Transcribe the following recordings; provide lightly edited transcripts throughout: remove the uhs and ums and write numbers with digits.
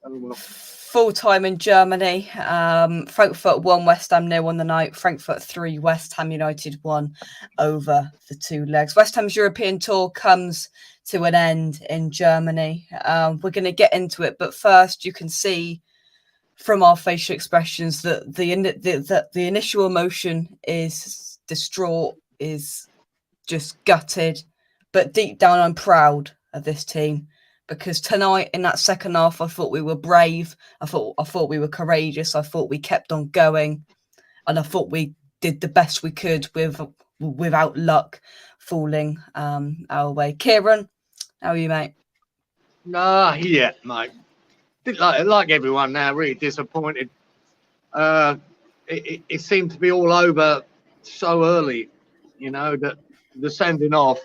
Oh, well. Full time in Germany. Frankfurt 1, West Ham 0 on the night. Frankfurt 3, West Ham United 1 over the 2 legs. West Ham's European tour comes to an end in Germany. We're going to get into it, but first you can see from our facial expressions that the initial emotion is distraught, is just gutted, but deep down I'm proud of this team. Because tonight in that second half, I thought we were brave. I thought we were courageous. I thought we kept on going, and I thought we did the best we could without luck falling our way. Kieran, how are you, mate? Yeah, mate. Like everyone now, really disappointed. It seemed to be all over so early, that the sending off.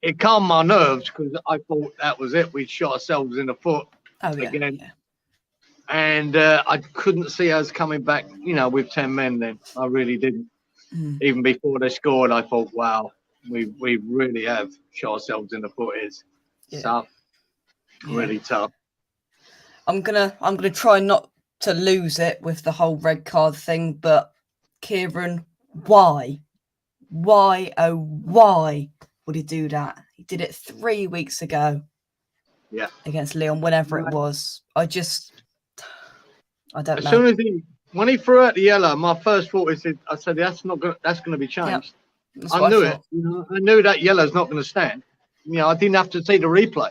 It calmed my nerves because I thought that was it. We'd shot ourselves in the foot again. Yeah. And I couldn't see us coming back, with 10 men then. I really didn't. Even before they scored, I thought, wow, we really have shot ourselves in the foot. It's tough, really tough. I'm gonna try not to lose it with the whole red card thing, but Kieran, why would he do that? He did it 3 weeks ago. Yeah. Against Leon, whenever it was. I don't know. As soon as when he threw out the yellow, my first thought is, I said, that's gonna be changed. Yep. I knew it. I knew that yellow's not gonna stand. I didn't have to see the replay.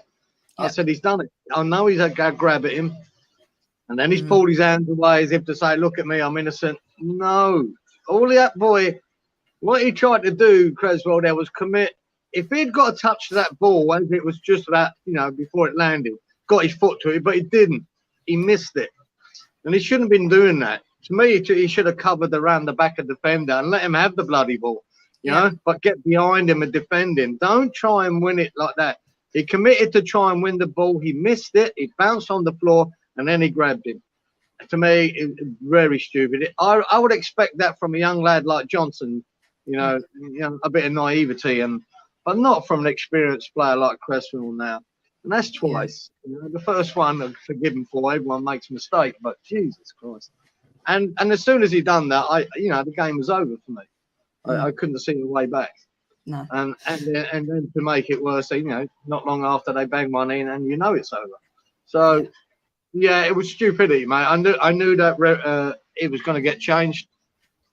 I said, he's done it. I know he's going to grab at him. And then he's pulled his hands away as if to say, look at me, I'm innocent. No. All that boy, what he tried to do, Cresswell, there was commit. If he'd got a touch to that ball, as it was just about, before it landed, got his foot to it, but he didn't. He missed it. And he shouldn't have been doing that. To me, he should have covered around the back of the defender and let him have the bloody ball, you know, but get behind him and defend him. Don't try and win it like that. He committed to try and win the ball. He missed it. He bounced on the floor, and then he grabbed him. To me, it's very stupid. I would expect that from a young lad like Johnson, a bit of naivety, but not from an experienced player like Cresswell now. And that's twice. The first one, I've forgiven for. Everyone makes a mistake, but Jesus Christ. And as soon as he done that, the game was over for me. I couldn't see the way back. No. And then to make it worse, not long after they banged one in, and it's over. So, it was stupidity, mate. I knew that it was going to get changed.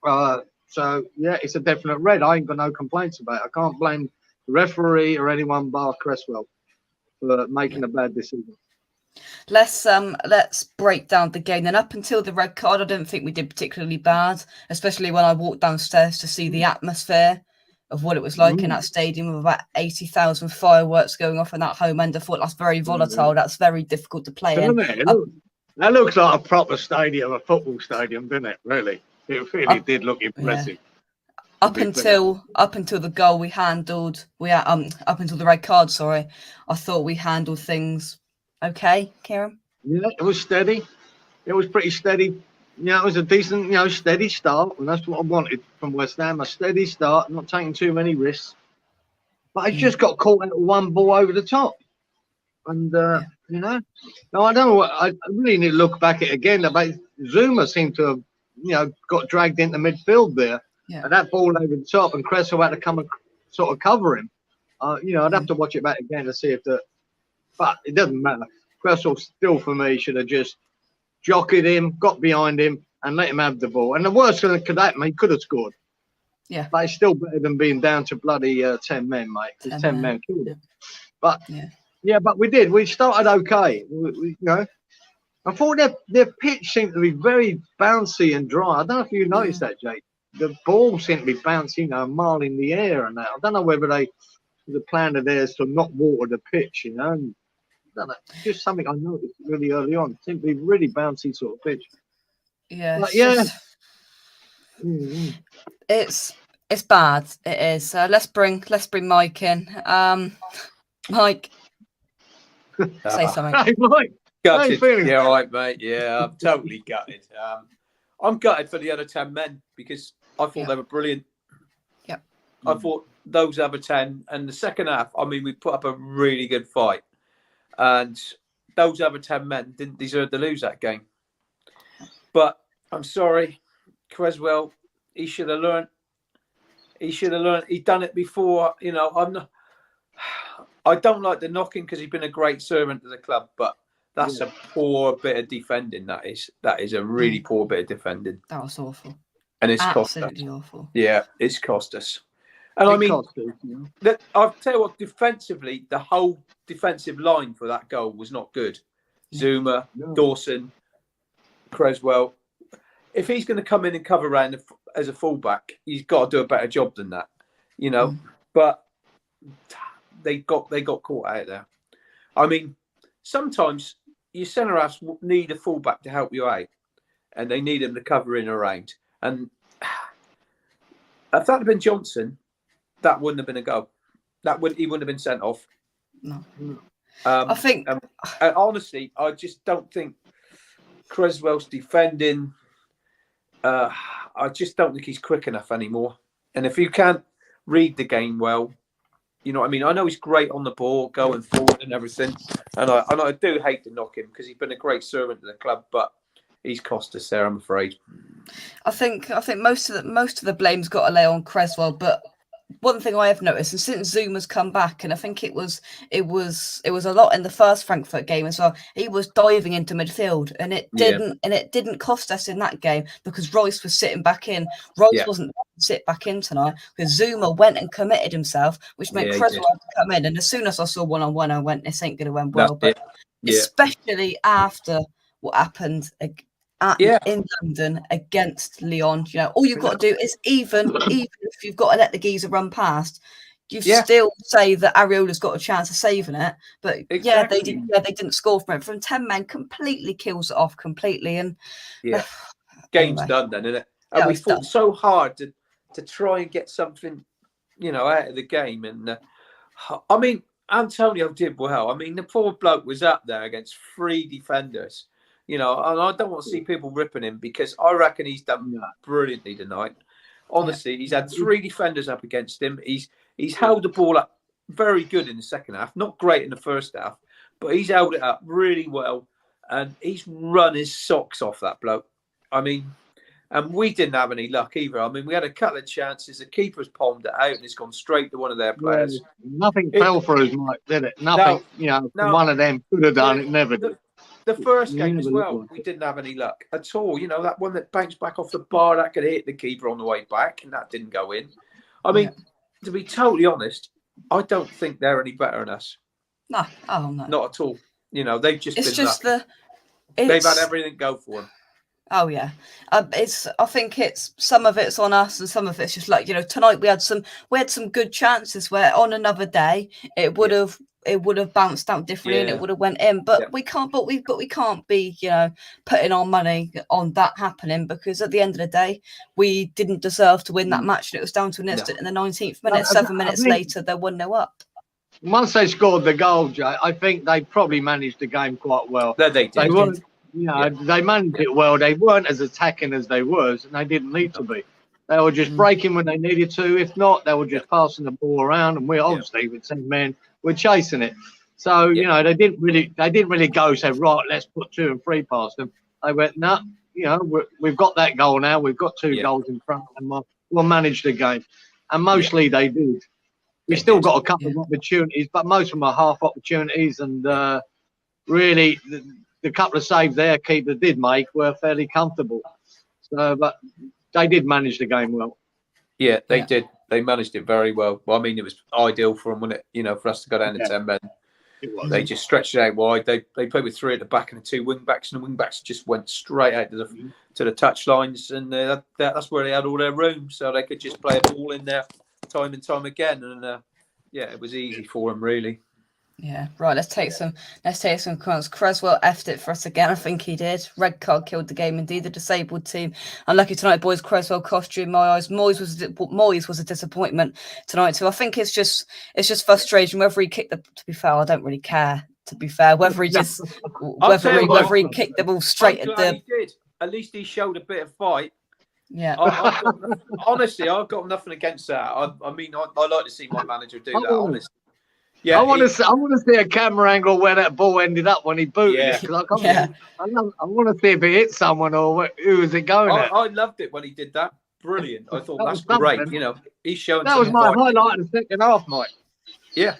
So it's a definite red. I ain't got no complaints about it. I can't blame the referee or anyone bar Cresswell for making a bad decision. Let's break down the game. Then up until the red card, I don't think we did particularly bad, especially when I walked downstairs to see the atmosphere of what it was like in that stadium with about 80,000 fireworks going off in that home end. I thought that's very volatile. That's very difficult to play in. That looks like a proper stadium, a football stadium, doesn't it? Really, it really did look impressive. Up until the goal we handled, up until the red card. Sorry, I thought we handled things okay, Kieran. Yeah, it was steady. It was pretty steady. It was a decent, steady start, and that's what I wanted from West Ham, a steady start, not taking too many risks. But I just got caught out with one ball over the top. And, no, I don't know. I really need to look back at it again. But Zuma seemed to have, got dragged into midfield there. Yeah. And that ball over the top, and Cresswell had to come and sort of cover him. I'd have to watch it back again to see if but it doesn't matter. Cresswell still, for me, should have just jockeyed him, got behind him, and let him have the ball. And the worst thing that could happen, he could have scored. Yeah. But it's still better than being down to bloody 10 men, mate. Because 10 men killed him. But, but we did. We started okay. I thought their pitch seemed to be very bouncy and dry. I don't know if you noticed that, Jake. The ball seemed to be bouncing, a mile in the air and that. I don't know whether the plan of theirs to not water the pitch, And, I don't know, just something I noticed really early on. It seemed to be really bouncy sort of pitch. Yeah. But, it's bad. It is. Let's bring Mike in. Mike, say something. Hey, Mike. Gutted. Yeah, all right, mate. Yeah, I'm totally gutted. I'm gutted for the other 10 men because I thought they were brilliant. Yeah. I thought those other 10 and the second half, we put up a really good fight. And those other 10 men didn't deserve to lose that game. But I'm sorry, Cresswell, he should have learned. He should have learned. He'd done it before. You know, I don't like the knocking because he's been a great servant to the club, but that's a poor bit of defending. That is a really poor bit of defending. That was awful. And it's absolutely cost us. Awful. Yeah, it's cost us. And I mean, I'll tell you what, defensively, the whole defensive line for that goal was not good. Zuma, Dawson, Cresswell. If he's going to come in and cover around as a fullback, he's got to do a better job than that, you know. But they got caught out there. I mean, sometimes your centre halves need a fullback to help you out, and they need him to cover in around. And if that had been Johnson, that wouldn't have been a goal. He wouldn't have been sent off. No. I think honestly, I just don't think Cresswell's defending. I just don't think he's quick enough anymore. And if you can't read the game well, you know what I mean? I know he's great on the ball, going forward and everything. And I do hate to knock him because he's been a great servant to the club, but he's cost us there, I'm afraid. I think most of the blame's got to lay on Cresswell, but one thing I have noticed, and since Zuma's come back, and I think it was a lot in the first Frankfurt game as well. He was diving into midfield, and it didn't cost us in that game because Royce was sitting back in. Royce wasn't sit back in tonight because Zuma went and committed himself, which meant Cresswell had to come in. And as soon as I saw 1-on-1, I went, "This ain't going to end well." But especially after what happened in London against Lyon, you know, all you've got to do is even if you've got to let the geezer run past, you still say that Areola's got a chance of saving it. But they didn't score from it. From 10 men, completely kills it off completely. And game's done then, isn't it? And we fought so hard to try and get something, you know, out of the game. And I mean, Antonio did well. I mean, the poor bloke was up there against 3 defenders. You know, and I don't want to see people ripping him because I reckon he's done brilliantly tonight. Honestly, he's had 3 defenders up against him. He's held the ball up very good in the second half. Not great in the first half, but he's held it up really well. And he's run his socks off, that bloke. I mean, and we didn't have any luck either. I mean, we had a couple of chances. The keeper's palmed it out and it's gone straight to one of their players. Nothing fell for us, Mike, did it? Nothing, one of them could have done it, never did. The first game as well, we didn't have any luck at all. You know, that one that bounced back off the bar, that could hit the keeper on the way back, and that didn't go in. I mean, to be totally honest, I don't think they're any better than us. No, not at all. You know, they've just it's been just lucky. They've had everything go for them. Oh yeah, I think it's some of it's on us and some of it's just like, you know, tonight we had some good chances where on another day it would have bounced out differently and it would have went in, but we can't be, you know, putting our money on that happening because at the end of the day we didn't deserve to win that match and it was down to an instant in the 19th minute. 7 minutes later they're 1-0 up. Once they scored the goal, Jay, I think they probably managed the game quite well. They did. They managed it well. They weren't as attacking as they was, and they didn't need to be. They were just breaking when they needed to. If not, they were just passing the ball around, and we obviously with 10 men, we're chasing it. So you know, they didn't really go say, right, let's put 2 and 3 past them. They went, no, you know, we've got that goal now. We've got 2 goals in front, and we'll manage the game. And mostly they did. We still got a couple of opportunities, but most of them are half opportunities, and really. The couple of saves their keeper did make were fairly comfortable. So, but they did manage the game well. Yeah, they did. They managed it very well. Well, I mean, it was ideal for them, wasn't it? You know, for us to go down to 10 men. It was. They just stretched it out wide. They played with 3 at the back and the 2 wing backs, and the wing backs just went straight out to the touch lines, and that's where they had all their room, so they could just play a ball in there time and time again. And it was easy for them, really. Yeah, right. Let's take some comments. Cresswell effed it for us again. I think he did. Red card killed the game. Indeed, the disabled team. Unlucky tonight, boys. Cresswell cost you in my eyes. Moyes was a disappointment tonight too. I think it's just frustration. Whether he kicked to be fair, I don't really care. To be fair, whether he just whether he kicked the ball straight at the. He did. At least he showed a bit of fight. Yeah. Honestly, I've got nothing against that. I mean, I like to see my manager do that. Honestly. Yeah, I want to see a camera angle where that ball ended up when he booted Yeah. it. 'Cause I want to see if it hit someone or who was it going at. I loved it when he did that. Brilliant. I thought That that's was great. something. You know, he's showing That was some my fight. highlight of the second half, Mike. Yeah,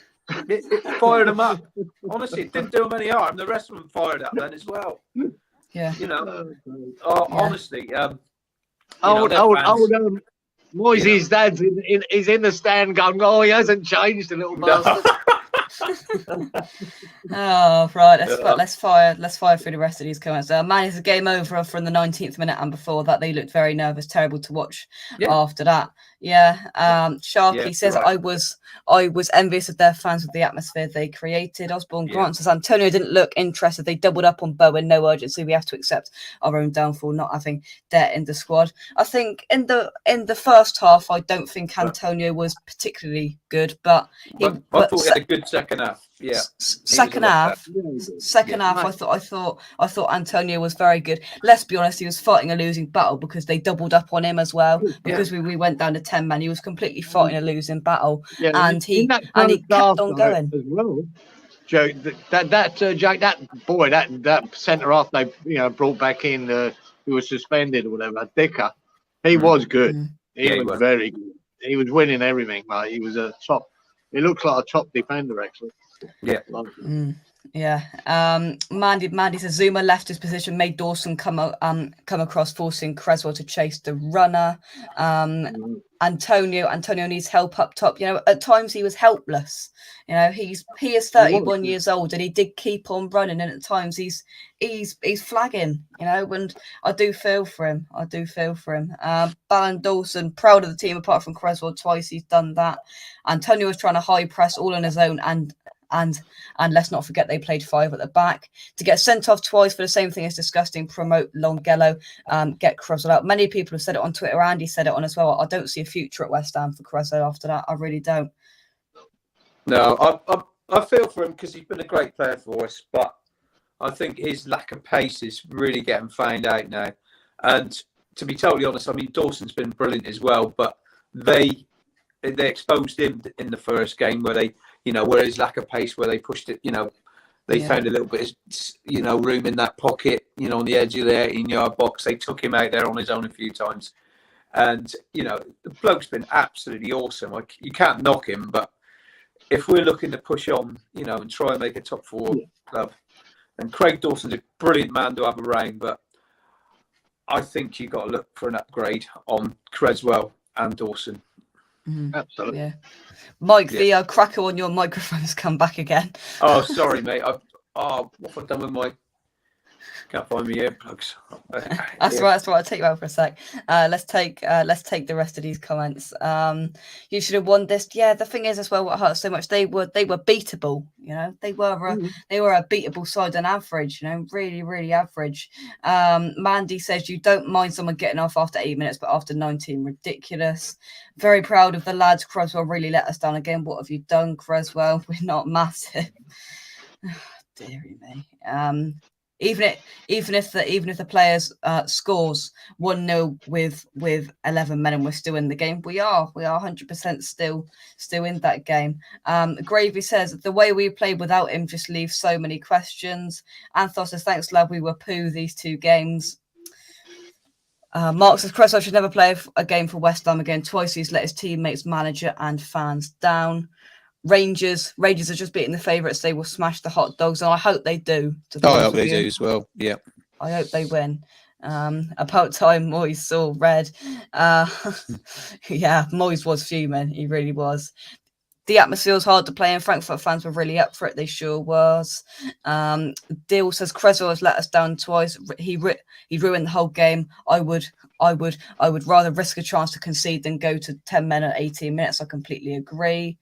it fired him up. Honestly, it didn't do him any harm. The rest of them fired up then as well. Yeah. You know, Yeah. honestly. Moisey's dad's is in the stand going, oh, he hasn't changed, a little bastard. Oh right, let's fire through the rest of these comments. Man, it's a game over from the 19th minute, and before that they looked very nervous, terrible to watch. After that, Sharky says right. I was envious of their fans with the atmosphere they created. Osborne Grant says Antonio didn't look interested. They doubled up on Bowen, no urgency. We have to accept our own downfall, not having debt in the squad. I think in the first half, I don't think Antonio was particularly good, but I thought he had a good second half. Yeah, second half. I thought Antonio was very good. Let's be honest, he was fighting a losing battle because they doubled up on him as well. Because we went down to 10 men, he was completely fighting a losing battle, and he kept on going as well. Joe, that boy, that centre half they brought back in, who was suspended or whatever, Dicker. He was good. He was very good. He was winning everything, mate. He was a top. He looks like a top defender, actually. Yeah. Mandy says Zuma left his position, made Dawson come across, forcing Cresswell to chase the runner. Antonio needs help up top. At times he was helpless. He is 31 years old, and he did keep on running, and at times he's flagging. And I do feel for him. Ballon Dawson, proud of the team apart from Cresswell. Twice he's done that. Antonio was trying to high press all on his own, and let's not forget they played 5 at the back. To get sent off twice for the same thing is disgusting. Promote Longelo, get Cresswell out. Many people have said it on Twitter. Andy said it on as well. I don't see a future at West Ham for Cresswell after that. I really don't. No, I feel for him because he's been a great player for us, but I think his lack of pace is really getting found out now. And to be totally honest, I mean, Dawson's been brilliant as well, but they exposed him in the first game where they, where his lack of pace, where they pushed it, they found a little bit of, room in that pocket, on the edge of the 18-yard box. They took him out there on his own a few times. And, the bloke's been absolutely awesome. You can't knock him, but if we're looking to push on, and try and make a top 4 club, and Craig Dawson's a brilliant man to have around, but I think you've got to look for an upgrade on Cresswell and Dawson. Absolutely. Yeah. Mike, the cracker on your microphone has come back again. Oh, sorry, mate. What have I done with my... Can't find my earplugs. That's right. I'll take you out for a sec. Let's take the rest of these comments. You should have won this. Yeah, the thing is as well, what hurts so much, they were beatable. They were a beatable side on average. Really, really average. Mandy says you don't mind someone getting off after 8 minutes, but after 19, ridiculous. Very proud of the lads. Cresswell really let us down again. What have you done, Cresswell? We're not massive. Deary me. Even if the players scores 1-0 with 11 men and we're still in the game, we are 100% still in that game. Gravy says the way we played without him just leaves so many questions. Anthos says thanks, lad. We were poo these 2 games. Mark says Cresswell should never play a game for West Ham again. Twice he's let his teammates, manager, and fans down. Rangers are just beating the favourites. They will smash the hot dogs, and I hope they do. I hope they do as well. Yeah, I hope they win. About time Moyes saw red. Moyes was fuming. He really was. The atmosphere was hard to play, and Frankfurt fans were really up for it. They sure was. Deal says Cresswell has let us down twice. He ruined the whole game. I would rather risk a chance to concede than go to 10 men at 18 minutes. I completely agree.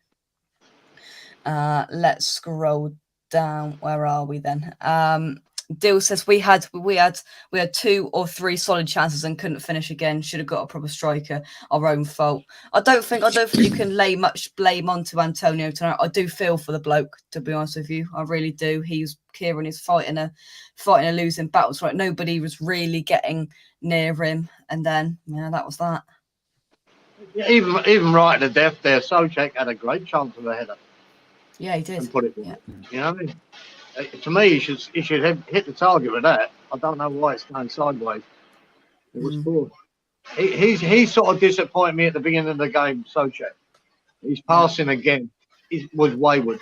Let's scroll down. Where are we then? Dill says we had 2 or 3 solid chances and couldn't finish again. Should have got a proper striker. Our own fault. I don't think you can lay much blame onto Antonio tonight. I do feel for the bloke, to be honest with you. I really do. Kieran is fighting a losing battle. Right, nobody was really getting near him, and then that was that. Yeah, even right to death there. Soucek had a great chance of a header. Yeah, he did. And put it. Yeah. You know what I mean? To me, he should hit the target with that. I don't know why it's going sideways. It was poor. He sort of disappointed me at the beginning of the game, Soucek. His passing again was wayward.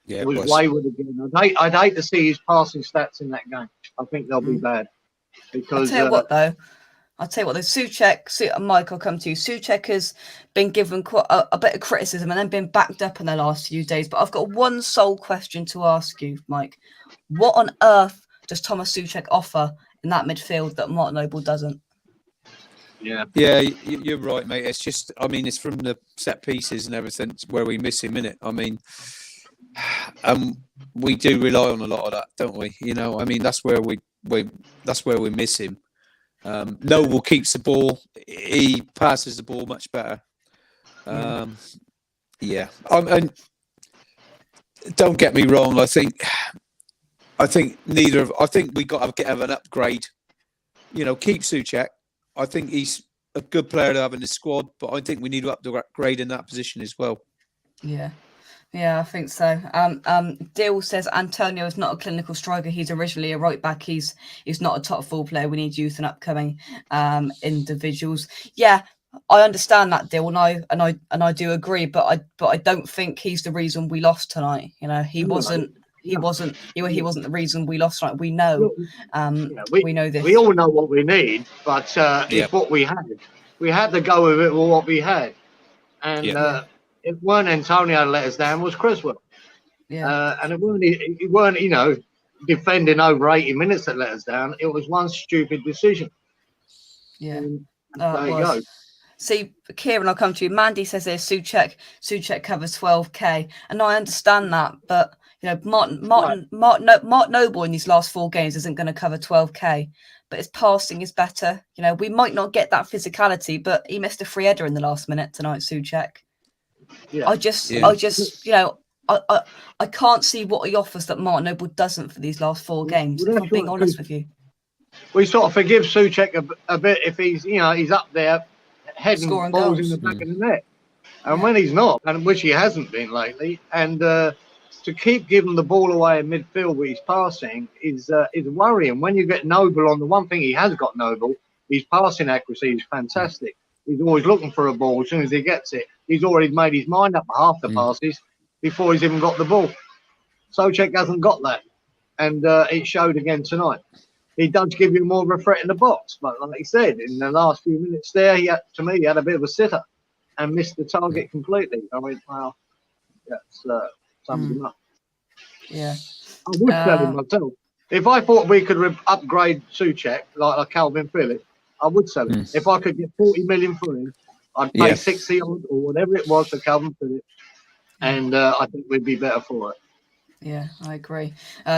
Yeah, it was wayward again. I'd hate to see his passing stats in that game. I think they'll be bad. Because I'll tell you what, though. Soucek, Mike, I'll come to you. Soucek has been given quite a bit of criticism and then been backed up in the last few days. But I've got one sole question to ask you, Mike. What on earth does Thomas Soucek offer in that midfield that Martin Noble doesn't? Yeah, you're right, mate. It's just, I mean, it's from the set pieces and everything where we miss him in it. I mean, we do rely on a lot of that, don't we? You know, I mean, that's where we miss him. Noble keeps the ball. He passes the ball much better. Yeah. And don't get me wrong. I think we got to get an upgrade. You know, keep Soucek. I think he's a good player to have in the squad, but I think we need to upgrade in that position as well. Yeah. Yeah, I think so. Dill says Antonio is not a clinical striker. He's originally a right back. He's not a top full player. We need youth and upcoming individuals. Yeah, I understand that, Dill, and I do agree. But I don't think he's the reason we lost tonight. You know, he wasn't the reason we lost tonight. We know. We know this. We all know what we need, but it's what we had. We had to go with it with what we had, and. It weren't Antonio let us down, it was Cresswell. Yeah. And it weren't, you know, defending over 80 minutes that let us down. It was one stupid decision. Yeah. There you go. See, Kieran, I'll come to you. Mandy says there's Soucek covers 12k. And I understand that, but you know, Martin Noble in these last 4 games isn't going to cover 12k. But his passing is better. You know, we might not get that physicality, but he missed a free header in the last minute tonight, Soucek. Yeah. I just, you know, I can't see what he offers that Martin Noble doesn't for these last 4 games. If I'm being honest with you, we sort of forgive Soucek a bit if he's, you know, he's up there heading scoring balls goals in the back of the net, and when he's not, and which he hasn't been lately, and to keep giving the ball away in midfield with his passing is worrying. When you get Noble on, the one thing he has got Noble, his passing accuracy is fantastic. He's always looking for a ball. As soon as he gets it, he's already made his mind up for half the passes before he's even got the ball. Soucek hasn't got that, and it showed again tonight. He does give you more of a threat in the box, but like he said, in the last few minutes there, he had a bit of a sitter and missed the target completely. I mean, well, that's sums him up. Yeah, I would tell him myself. If I thought we could upgrade Soucek like Calvin Phillips, I would sell him. If I could get 40 million for him, I'd pay 60 odd or whatever it was for Calvin Phillips, and I think we'd be better for it. Yeah, I agree.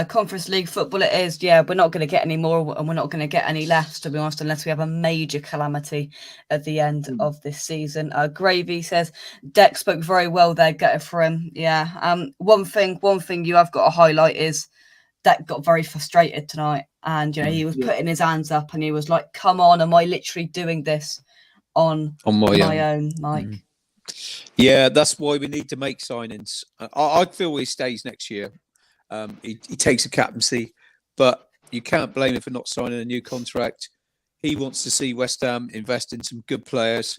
Conference League football it is. Yeah, we're not going to get any more and we're not going to get any less, to be honest, unless we have a major calamity at the end of this season. Gravy says, Deck spoke very well there, get it for him. Yeah. One thing you have got to highlight is Deck got very frustrated tonight. And, you know, he was putting his hands up and he was like, come on, am I literally doing this on my own, Mike? Yeah, that's why we need to make signings. I feel he stays next year. He takes a captaincy, but you can't blame him for not signing a new contract. He wants to see West Ham invest in some good players,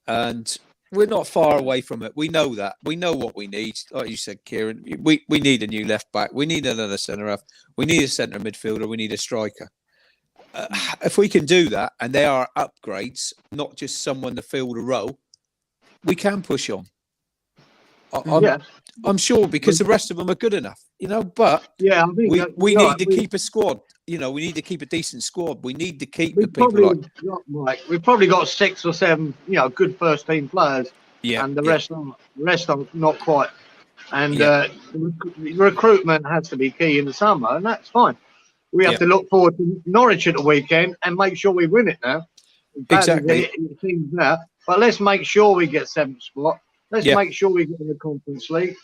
and we're not far away from it. We know that. We know what we need. Like you said, Kieran, we need a new left back. We need another centre half. We need a centre midfielder. We need a striker. If we can do that, and they are upgrades, not just someone to fill the role, we can push on. I'm sure, because the rest of them are good enough, you know. But I think we need to keep a squad. You know, we need to keep a decent squad. We need to keep the people like. We've probably got 6 or 7, you know, good first team players. Yeah, and the rest are not quite. And recruitment has to be key in the summer, and that's fine. We have to look forward to Norwich at the weekend and make sure we win it now. Exactly. It seems now, but let's make sure we get 7th spot. Let's make sure we get in the Conference League.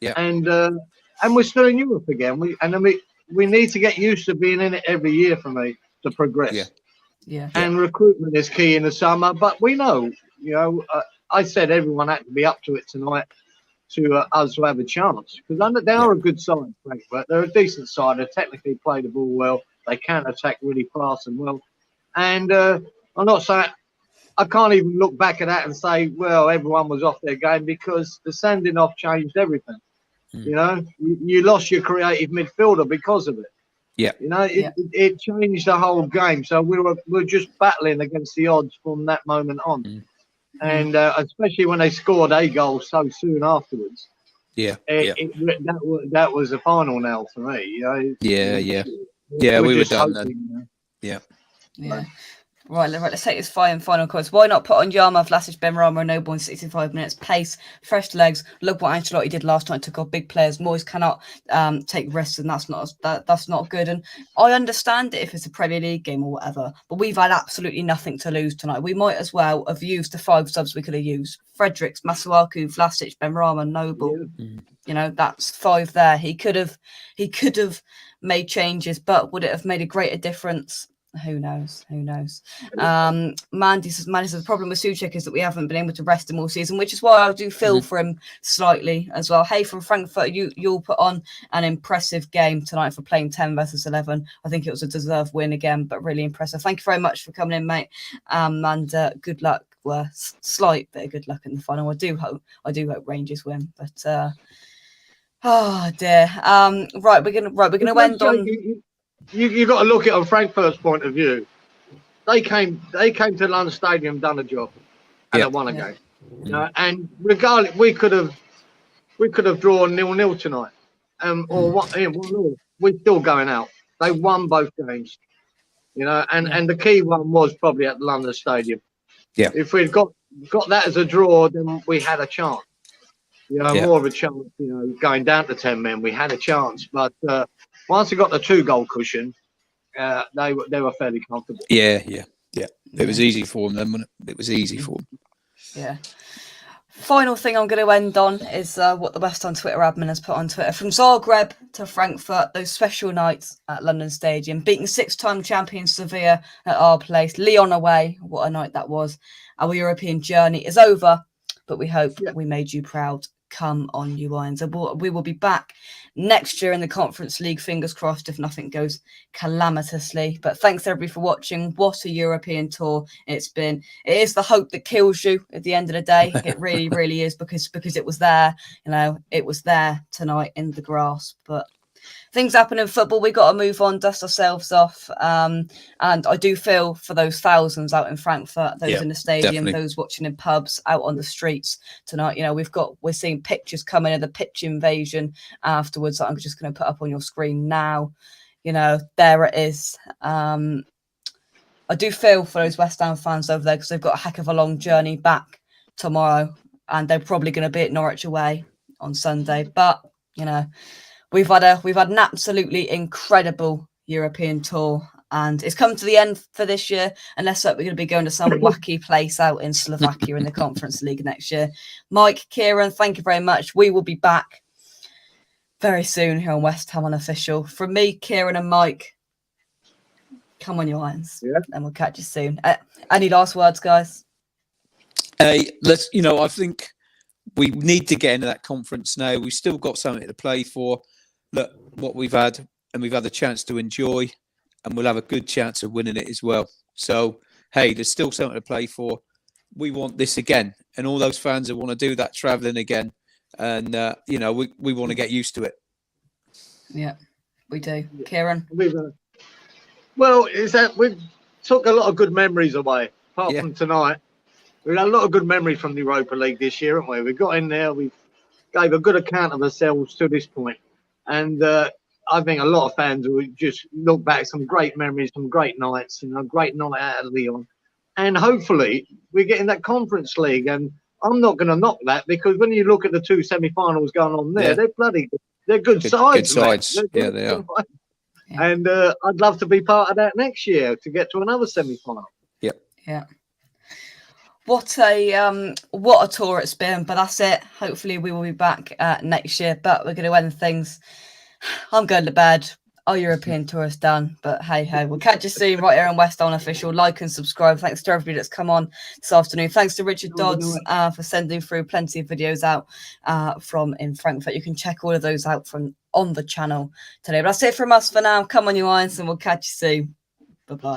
Yeah. And we're still in Europe again. We need to get used to being in it every year for me to progress. Yeah. Yeah. And recruitment is key in the summer, but we know, you know, I said everyone had to be up to it tonight. to us to have a chance, because they are a good side, Frankfurt. They're a decent side. They technically play the ball well. They can attack really fast and well. And I'm not saying, I can't even look back at that and say, well, everyone was off their game, because the sending off changed everything. You know, you lost your creative midfielder because of it. Yeah. You know, it changed the whole game. So we're just battling against the odds from that moment on. And especially when they scored a goal so soon afterwards. That was the final nail for me. You know? We were done then. Yeah. Right, let's take this final course. Why not put on Yarmouth, Vlasic, Benrahma, and Noble in 65 minutes? Pace, fresh legs. Look what Ancelotti did last night. Took off big players. Moyes cannot take risks, and that's not good. And I understand it if it's a Premier League game or whatever, but we've had absolutely nothing to lose tonight. We might as well have used the 5 subs we could have used: Fredericks, Masuaku, Vlasic, Benrahma, Noble. You know, that's 5 there. He could have made changes, but would it have made a greater difference? Who knows? Mandy says the problem with Soucek is that we haven't been able to rest him all season, which is why I do feel for him slightly as well. Hey, from Frankfurt, you'll put on an impressive game tonight for playing 10 versus 11. I think it was a deserved win again, but really impressive. Thank you very much for coming in, mate. And good luck. Well, slight bit of good luck in the final. I do hope Rangers win, but oh dear. Right, we're gonna end on. You got to look at it on Frankfurt's point of view. They came to London Stadium, done a job, and they won a game. You know, and regardless, we could have drawn 0-0 tonight, or what? 1-0. We're still going out. They won both games, you know, and the key one was probably at the London Stadium. Yeah. If we'd got that as a draw, then we had a chance. You know, more of a chance. You know, going down to 10 men, we had a chance, but. Once we got the 2-goal cushion, they were fairly comfortable. Yeah. It was easy for them then, wasn't it? It was easy for them. Yeah. Final thing I'm going to end on is what the West Ham Twitter admin has put on Twitter. From Zagreb to Frankfurt, those special nights at London Stadium, beating 6-time champion Sevilla at our place, Lyon away, what a night that was. Our European journey is over, but we hope we made you proud. Come on, you Lions. We will be back next year in the Conference League, fingers crossed, if nothing goes calamitously. But thanks everybody for watching. What a European tour it's been. It is the hope that kills you at the end of the day. It really, really is, because it was there. You know, it was there tonight in the grass. But things happen in football. We got to move on, dust ourselves off. And I do feel for those thousands out in Frankfurt, those in the stadium, those watching in pubs, out on the streets tonight. You know, we're seeing pictures coming of the pitch invasion afterwards that I'm just going to put up on your screen now. You know, there it is. I do feel for those West Ham fans over there, because they've got a heck of a long journey back tomorrow, and they're probably going to be at Norwich away on Sunday. But, you know, We've had an absolutely incredible European tour, and it's come to the end for this year. And let's hope we're going to be going to some wacky place out in Slovakia in the Conference League next year. Mike, Kieran, thank you very much. We will be back very soon here on West Ham Unofficial. From me, Kieran, and Mike, come on, your Lions, and we'll catch you soon. Any last words, guys? I think we need to get into that conference now. We've still got something to play for. Look, what we've had, and we've had the chance to enjoy, and we'll have a good chance of winning it as well. So, hey, there's still something to play for. We want this again, and all those fans that want to do that travelling again, and we want to get used to it. Yeah, we do. Kieran? Well, is that we took a lot of good memories away, apart from tonight. We've had a lot of good memories from the Europa League this year, haven't we? We got in there, we gave a good account of ourselves to this point. And I think a lot of fans will just look back, some great memories, some great nights, you know, great night out of Lyon. And hopefully we get in that Conference League. And I'm not going to knock that, because when you look at the 2 semi-finals going on there, they're bloody good. They're good sides. Good sides. They are. And I'd love to be part of that next year to get to another semi-final. Yeah. What a tour it's been, but that's it. Hopefully we will be back next year, but we're going to end things. I'm going to bed. our European tour is done. But hey, we'll catch you soon right here on West Ham Official. Like and subscribe. Thanks to everybody that's come on this afternoon. Thanks to Richard Dodds for sending through plenty of videos out from in Frankfurt. You can check all of those out from on the channel today. But that's it from us for now. Come on, you Irons, and we'll catch you soon. Bye-bye.